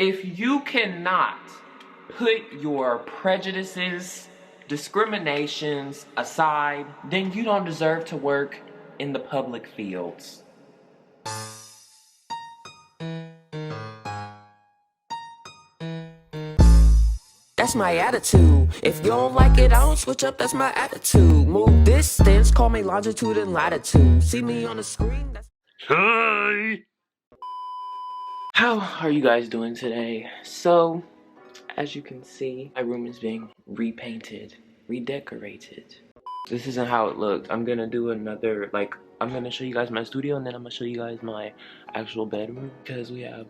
If you cannot put your prejudices, discriminations aside, then you don't deserve to work in the public fields. That's my attitude. If you don't like it, I don't switch up, that's my attitude. Move distance, call me longitude and latitude. See me on the screen, that's... Hi! How are you guys doing today? So, as you can see, my room is being repainted, redecorated. This isn't how it looked. I'm gonna do another, I'm gonna show you guys my studio and then I'm gonna show you guys my actual bedroom because we have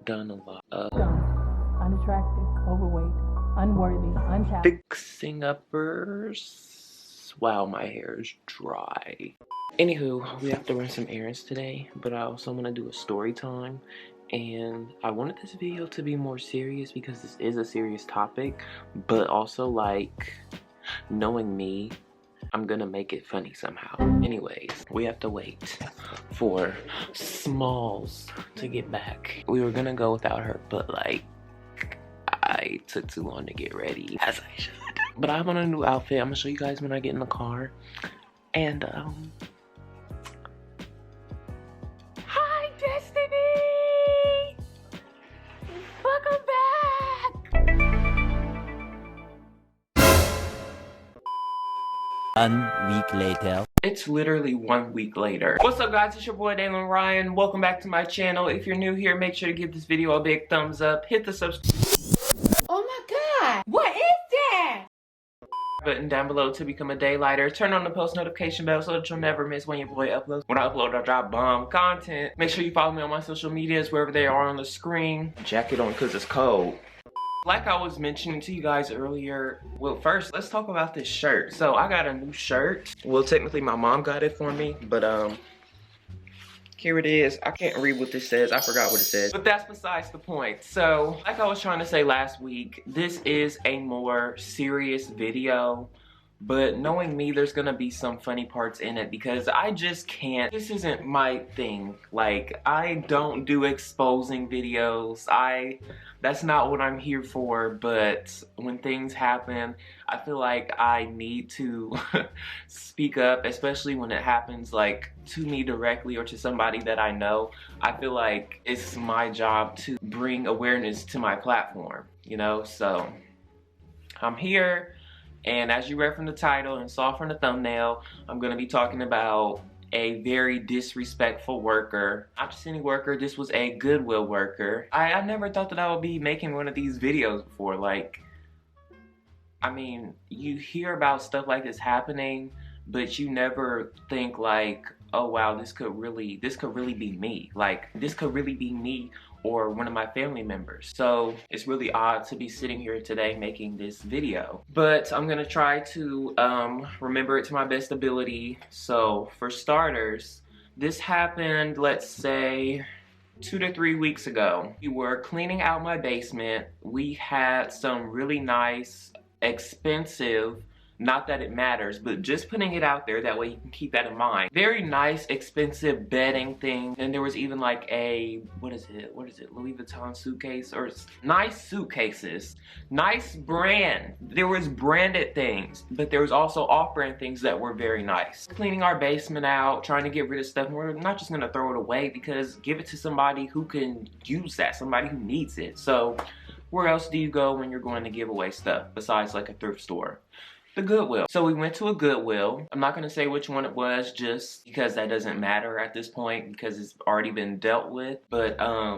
done a lot of unattractive, overweight, unworthy, untalented. fixing uppers. Wow, my hair is dry. Anywho, we have to run some errands today, but I also want to do a story time. And I wanted this video to be more serious because this is a serious topic, but also, like, knowing me, I'm gonna make it funny somehow. Anyways, we have to wait for Smalls to get back. We were gonna go without her, but like, I took too long to get ready, as I should. But I have on a new outfit. I'm gonna show you guys when I get in the car. And hi, Destiny! Welcome back! 1 week later. It's literally 1 week later. What's up, guys? It's your boy Dalen Ryan. Welcome back to my channel. If you're new here, make sure to give this video a big thumbs up. Hit the subscribe What is that? button down below to become a daylighter. Turn on the post notification bell so that you'll never miss when your boy uploads. When I upload, I drop bomb content. Make sure you follow me on my social medias wherever they are on the screen. Jacket on because it's cold. Like I was mentioning to you guys earlier, well, first, let's talk about this shirt. So I got a new shirt. Well, technically my mom got it for me, but here it is. I can't read what this says. I forgot what it says. But that's besides the point. So, like I was trying to say last week, this is a more serious video. But knowing me, there's gonna be some funny parts in it because I just can't. This isn't my thing. Like, I don't do exposing videos. That's not what I'm here for. But when things happen, I feel like I need to speak up, especially when it happens like to me directly or to somebody that I know. I feel like it's my job to bring awareness to my platform, you know? So I'm here. And as you read from the title and saw from the thumbnail, I'm going to be talking about a very disrespectful worker. Not just any worker, this was a Goodwill worker. I never thought that I would be making one of these videos before. Like, I mean, you hear about stuff like this happening, but you never think like, oh wow, this could really be me. Like, this could really be me or one of my family members. So it's really odd to be sitting here today making this video. But I'm gonna try to remember it to my best ability. So for starters, this happened, let's say, 2 to 3 weeks ago. We were cleaning out my basement. We had some really nice, expensive, not that it matters, but just putting it out there, that way you can keep that in mind. Very nice, expensive bedding thing. And there was even like a, what is it, Louis Vuitton suitcase, or nice suitcases. Nice brand. There was branded things, but there was also off-brand things that were very nice. Cleaning our basement out, trying to get rid of stuff. We're not just gonna throw it away, because give it to somebody who can use that, somebody who needs it. So where else do you go when you're going to give away stuff besides like a thrift store? The Goodwill. So we went to a Goodwill. I'm not going to say which one it was just because that doesn't matter at this point because it's already been dealt with. But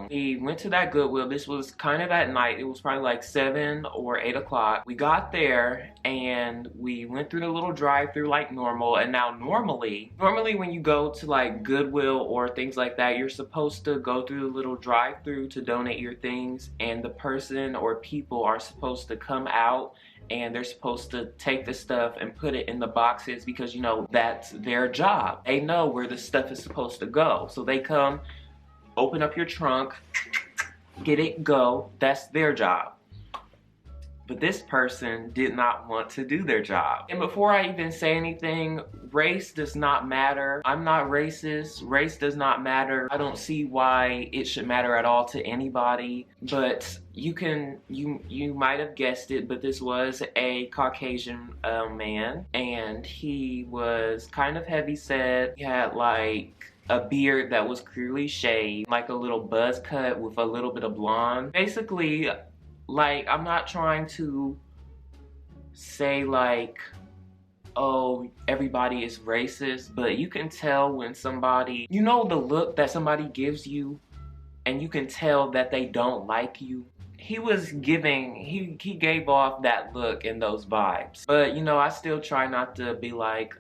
we went to that Goodwill. This was kind of at night. It was probably like 7 or 8 o'clock. We got there and we went through the little drive-through like normal. And now normally when you go to like Goodwill or things like that, you're supposed to go through the little drive-through to donate your things, and the person or people are supposed to come out and they're supposed to take the stuff and put it in the boxes because, you know, that's their job. They know where the stuff is supposed to go. So they come, open up your trunk, get it, go. That's their job. But this person did not want to do their job. And before I even say anything, race does not matter. I'm not racist. Race does not matter. I don't see why it should matter at all to anybody. But you might have guessed it, but this was a Caucasian man, and he was kind of heavy set. He had like a beard that was clearly shaved, like a little buzz cut with a little bit of blonde. Basically, like, I'm not trying to say like, oh, everybody is racist, but you can tell when somebody, you know, the look that somebody gives you, and you can tell that they don't like you. He was giving, he gave off that look and those vibes. But, you know, I still try not to be like,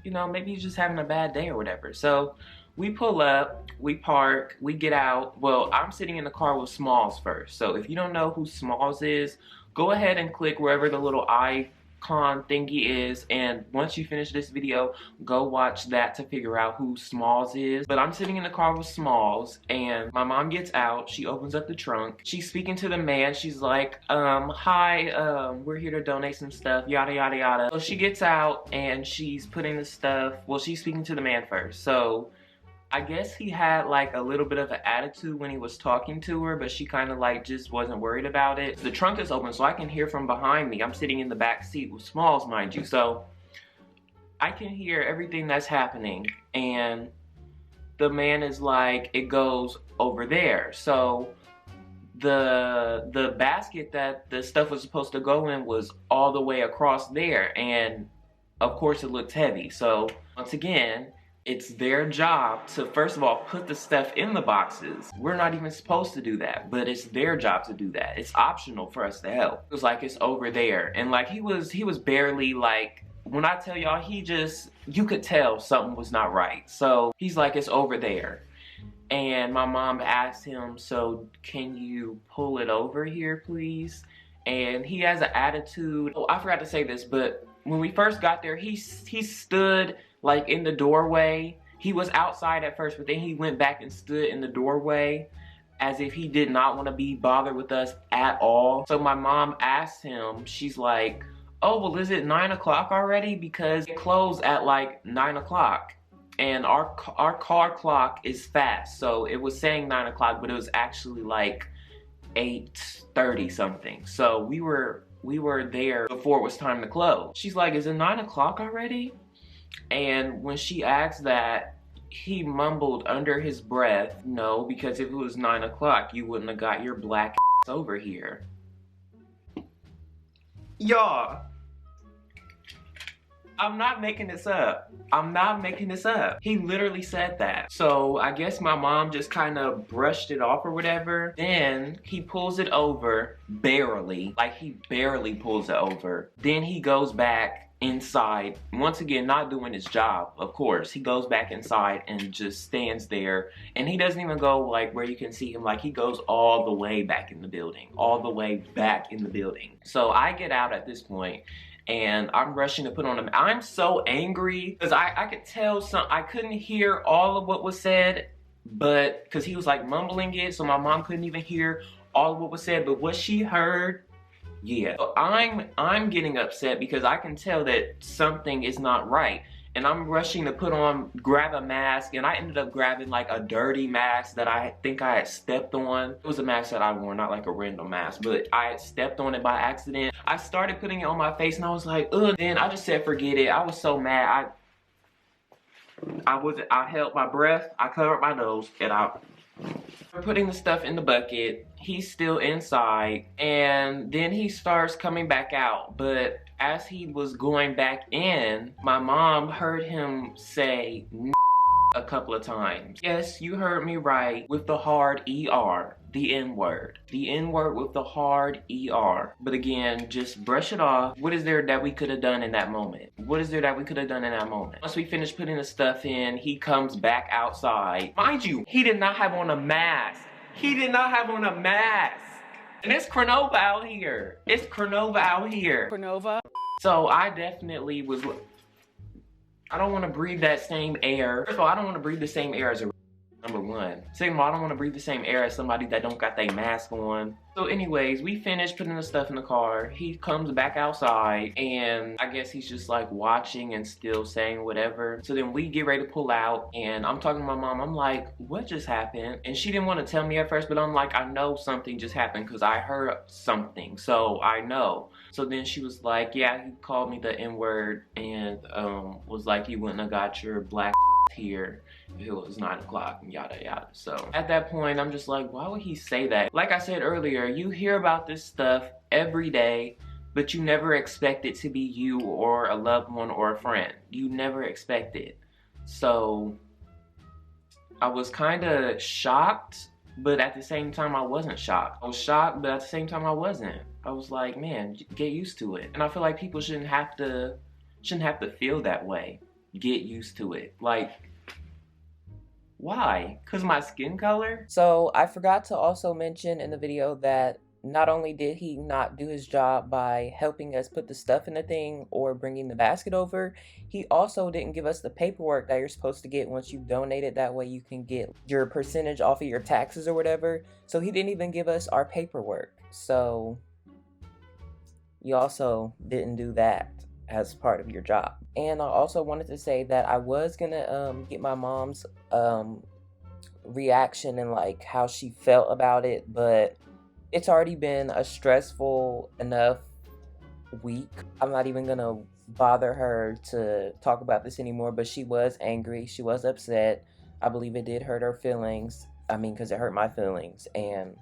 you know, maybe he's just having a bad day or whatever. So we pull up, we park, we get out. Well, I'm sitting in the car with Smalls first. So if you don't know who Smalls is, go ahead and click wherever the little icon thingy is, and once you finish this video, go watch that to figure out who Smalls is. But I'm sitting in the car with Smalls, and my mom gets out. She opens up the trunk. She's speaking to the man. She's like, hi, we're here to donate some stuff, yada yada yada. So she gets out and she's putting the stuff, well, she's speaking to the man first. So I guess he had like a little bit of an attitude when he was talking to her, but she kind of like just wasn't worried about it. The trunk is open, so I can hear from behind me. I'm sitting in the back seat with Smalls, mind you, so I can hear everything that's happening. And the man is like, it goes over there. So the basket that the stuff was supposed to go in was all the way across there, and of course it looked heavy. So once again, it's their job to, first of all, put the stuff in the boxes. We're not even supposed to do that, but it's their job to do that. It's optional for us to help. It was like, it's over there. And like, he was barely like, when I tell y'all, you could tell something was not right. So he's like, it's over there. And my mom asked him, so can you pull it over here, please? And he has an attitude. Oh, I forgot to say this, but when we first got there, he stood like in the doorway. He was outside at first, but then he went back and stood in the doorway as if he did not want to be bothered with us at all. So my mom asked him, she's like, oh, well, is it 9 o'clock already? Because it closed at like 9 o'clock. And our car clock is fast. So it was saying 9 o'clock, but it was actually like 8:30 something. So we were there before it was time to close. She's like, is it 9 o'clock already? And when she asked that, he mumbled under his breath, no, because if it was 9 o'clock, you wouldn't have got your black ass over here. Y'all, I'm not making this up. I'm not making this up. He literally said that. So I guess my mom just kind of brushed it off or whatever. Then he pulls it over, barely. Like, he barely pulls it over. Then he goes back inside, once again not doing his job. Of course, he goes back inside and just stands there, and he doesn't even go like where you can see him. Like, he goes all the way back in the building, all the way back in the building. So I get out at this point, and I'm rushing to put on him. I'm so angry because I could tell I couldn't hear all of what was said, but because he was like mumbling it, so my mom couldn't even hear all of what was said, but what she heard, yeah. So I'm getting upset because I can tell that something is not right. And I'm rushing to grab a mask, and I ended up grabbing like a dirty mask that I think I had stepped on. It was a mask that I wore, not like a random mask, but I had stepped on it by accident. I started putting it on my face and I was like, ugh. Then I just said, forget it. I was so mad. I held my breath, I covered my nose, and we're putting the stuff in the bucket. He's still inside, and then he starts coming back out. But as he was going back in, my mom heard him say a couple of times. Yes, you heard me right, with the hard ER, the N-word. The N-word with the hard ER. But again, just brush it off. What is there that we could have done in that moment? What is there that we could have done in that moment? Once we finish putting the stuff in, he comes back outside. Mind you, he did not have on a mask. He did not have on a mask. And it's Cronova out here. It's Cronova out here. Cronova. So I definitely was, I don't want to breathe that same air. First of all, I don't want to breathe the same air as a number one. Second of all, I don't want to breathe the same air as somebody that don't got their mask on. So anyways, we finished putting the stuff in the car. He comes back outside and I guess he's just like watching and still saying whatever. So then we get ready to pull out and I'm talking to my mom. I'm like, what just happened? And she didn't want to tell me at first, but I'm like, I know something just happened because I heard something. So I know. So then she was like, yeah, he called me the N-word and was like, you wouldn't have got your black here if it was 9 o'clock and yada yada. So at that point I'm just like, why would he say that? Like I said earlier, you hear about this stuff every day, but you never expect it to be you or a loved one or a friend. You never expect it. So I was kind of shocked, but at the same time I wasn't shocked. I was shocked, but at the same time I wasn't. I was like, man, get used to it. And I feel like people shouldn't have to feel that way. Get used to it. Like, why? Because my skin color? So I forgot to also mention in the video that not only did he not do his job by helping us put the stuff in the thing or bringing the basket over, he also didn't give us the paperwork that you're supposed to get once you donate it. That way you can get your percentage off of your taxes or whatever. So he didn't even give us our paperwork. So you also didn't do that as part of your job. And I also wanted to say that I was gonna get my mom's reaction and like how she felt about it, but it's already been a stressful enough week. I'm not even gonna bother her to talk about this anymore, but she was angry, she was upset. I believe it did hurt her feelings. I mean, because it hurt my feelings, and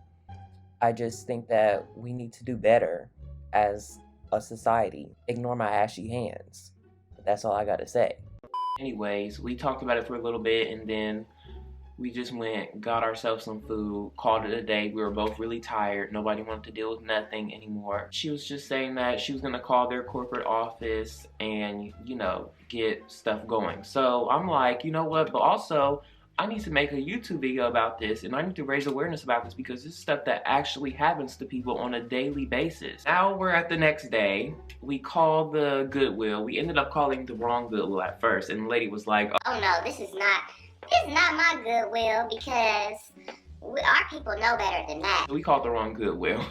I just think that we need to do better as a society. Ignore my ashy hands. That's all I gotta say. Anyways, we talked about it for a little bit and then we just went, got ourselves some food, called it a day. We were both really tired. Nobody wanted to deal with nothing anymore. She was just saying that she was gonna call their corporate office and, you know, get stuff going. So I'm like, you know what, but also I need to make a YouTube video about this and I need to raise awareness about this because this is stuff that actually happens to people on a daily basis. Now we're at the next day. We called the Goodwill. We ended up calling the wrong Goodwill at first and the lady was like, oh no, this is not my Goodwill because our people know better than that. We called the wrong Goodwill.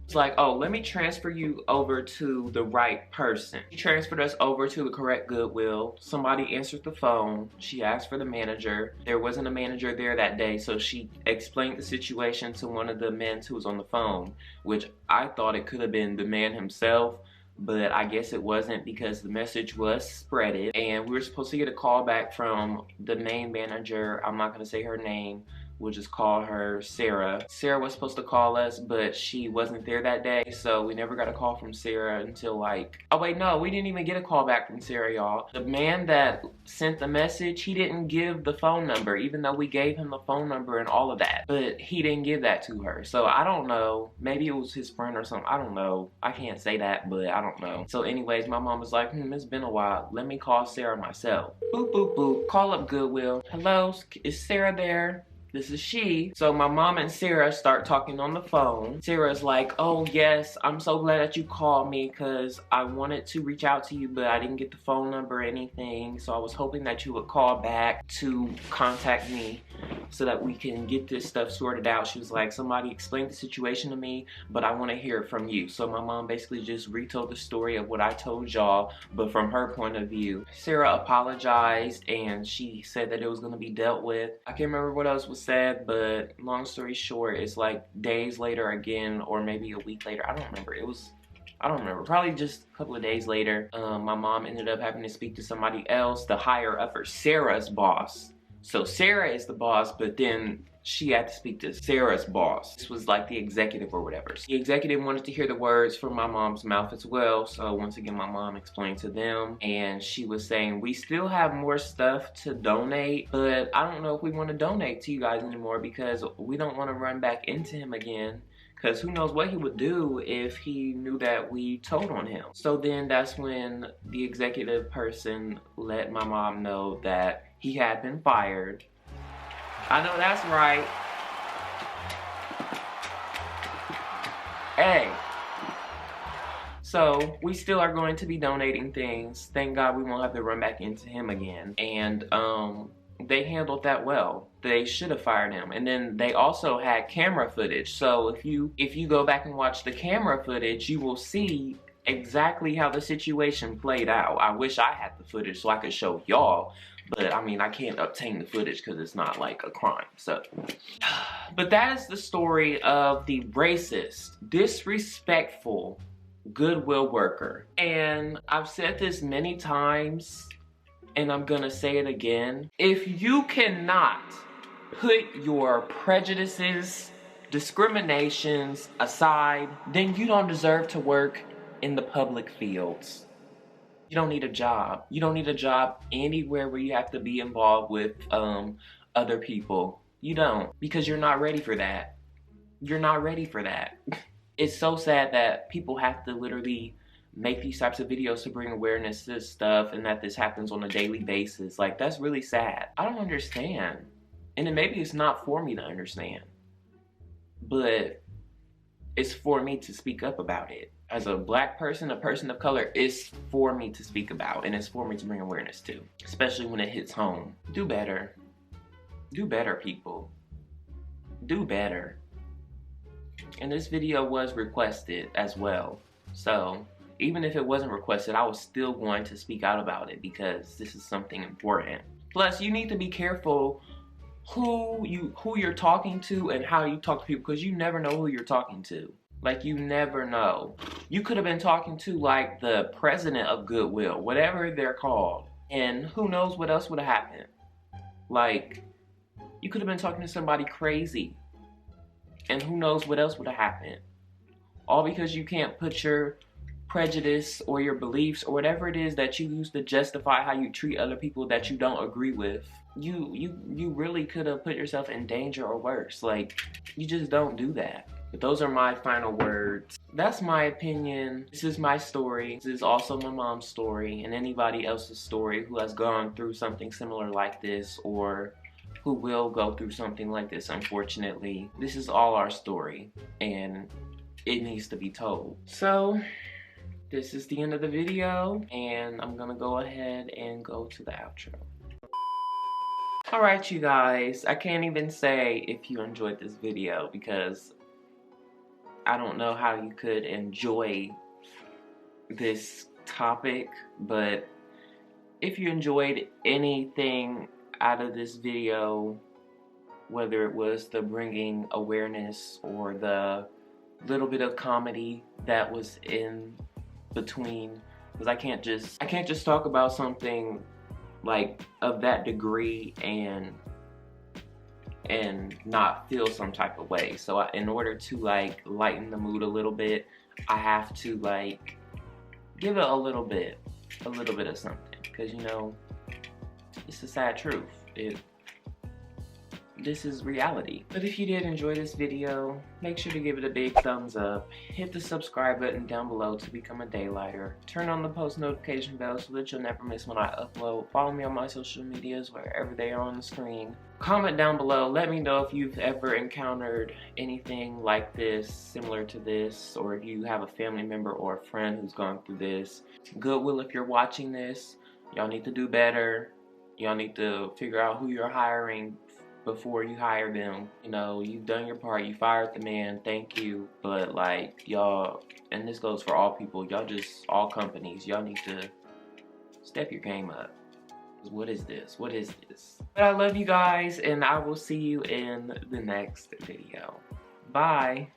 It's like, oh, let me transfer you over to the right person. She transferred us over to the correct Goodwill. Somebody answered the phone. She asked for the manager. There wasn't a manager there that day, so she explained the situation to one of the men who was on the phone, which I thought it could have been the man himself, but I guess it wasn't because the message was spreaded. And we were supposed to get a call back from the main manager. I'm not gonna say her name. We'll just call her Sarah. Sarah was supposed to call us, but she wasn't there that day, so we never got a call from Sarah until like, oh wait, no, we didn't even get a call back from Sarah, y'all. The man that sent the message, he didn't give the phone number, even though we gave him the phone number and all of that, but he didn't give that to her. So I don't know, maybe it was his friend or something, I don't know. I can't say that, but I don't know. So anyways, my mom was like, it's been a while. Let me call Sarah myself. Boop, boop, boop, call up Goodwill. Hello, is Sarah there? This is she. So my mom and Sarah start talking on the phone. Sarah's like, oh yes, I'm so glad that you called me because I wanted to reach out to you, but I didn't get the phone number or anything. So I was hoping that you would call back to contact me so that we can get this stuff sorted out. She was like, somebody explained the situation to me, but I want to hear it from you. So my mom basically just retold the story of what I told y'all, but from her point of view. Sarah apologized and she said that it was going to be dealt with. I can't remember what else was said, but long story short, it's like days later again, or maybe a week later. I don't remember, probably just a couple of days later, my mom ended up having to speak to somebody else, the higher upper, Sarah's boss. So Sarah is the boss, but then she had to speak to Sarah's boss. This was like the executive or whatever. So the executive wanted to hear the words from my mom's mouth as well. So once again, my mom explained to them and she was saying, we still have more stuff to donate, but I don't know if we want to donate to you guys anymore because we don't want to run back into him again. Because who knows what he would do if he knew that we told on him. So then that's when the executive person let my mom know that he had been fired. I know that's right. Hey. So we still are going to be donating things. Thank God we won't have to run back into him again. And they handled that well. they should have fired him. And then they also had camera footage. So if you go back and watch the camera footage, you will see exactly how the situation played out. I wish I had the footage so I could show y'all, but I mean, I can't obtain the footage because it's not like a crime. So, but that is the story of the racist, disrespectful Goodwill worker. And I've said this many times, and I'm gonna say it again. If you cannot put your prejudices, discriminations aside, then you don't deserve to work in the public fields. You don't need a job. You don't need a job anywhere where you have to be involved with other people. You don't, because you're not ready for that. You're not ready for that. It's so sad that people have to literally make these types of videos to bring awareness to this stuff, and that this happens on a daily basis. Like, that's really sad. I don't understand. And then maybe it's not for me to understand, but it's for me to speak up about it. As a black person, a person of color, it's for me to speak about, and it's for me to bring awareness to, especially when it hits home. Do better. Do better, people. Do better. And this video was requested as well. So even if it wasn't requested, I was still going to speak out about it because this is something important. Plus, you need to be careful who you're talking to and how you talk to people, because you never know who you're talking to. Like, you never know. You could have been talking to like the president of Goodwill, whatever they're called, and who knows what else would have happened. Like, you could have been talking to somebody crazy, and who knows what else would have happened. All because you can't put your prejudice or your beliefs or whatever it is that you use to justify how you treat other people that you don't agree with. You really could have put yourself in danger or worse. Like, you just don't do that. But those are my final words. That's my opinion. This is my story. This is also my mom's story, and anybody else's story who has gone through something similar like this, or who will go through something like this, unfortunately. This is all our story, and it needs to be told. So, this is the end of the video, and I'm gonna go ahead and go to the outro. Alright, you guys, I can't even say if you enjoyed this video, because I don't know how you could enjoy this topic, but if you enjoyed anything out of this video, whether it was the bringing awareness or the little bit of comedy that was in between, because I can't just talk about something like of that degree and not feel some type of way. So in order to like lighten the mood a little bit, I have to like give it a little bit of something, because you know, it's the sad truth. This is reality. But if you did enjoy this video, make sure to give it a big thumbs up. Hit the subscribe button down below to become a daylighter. Turn on the post notification bell so that you'll never miss when I upload. Follow me on my social medias wherever they are on the screen. Comment down below. Let me know if you've ever encountered anything like this, similar to this, or if you have a family member or a friend who's gone through this. Goodwill, if you're watching this, y'all need to do better. Y'all need to figure out who you're hiring before you hire them. You know, you've done your part, you fired the man, thank you, but like, y'all, and this goes for all people, y'all just, all companies, y'all need to step your game up. What is this? What is this? But I love you guys, and I will see you in the next video. Bye.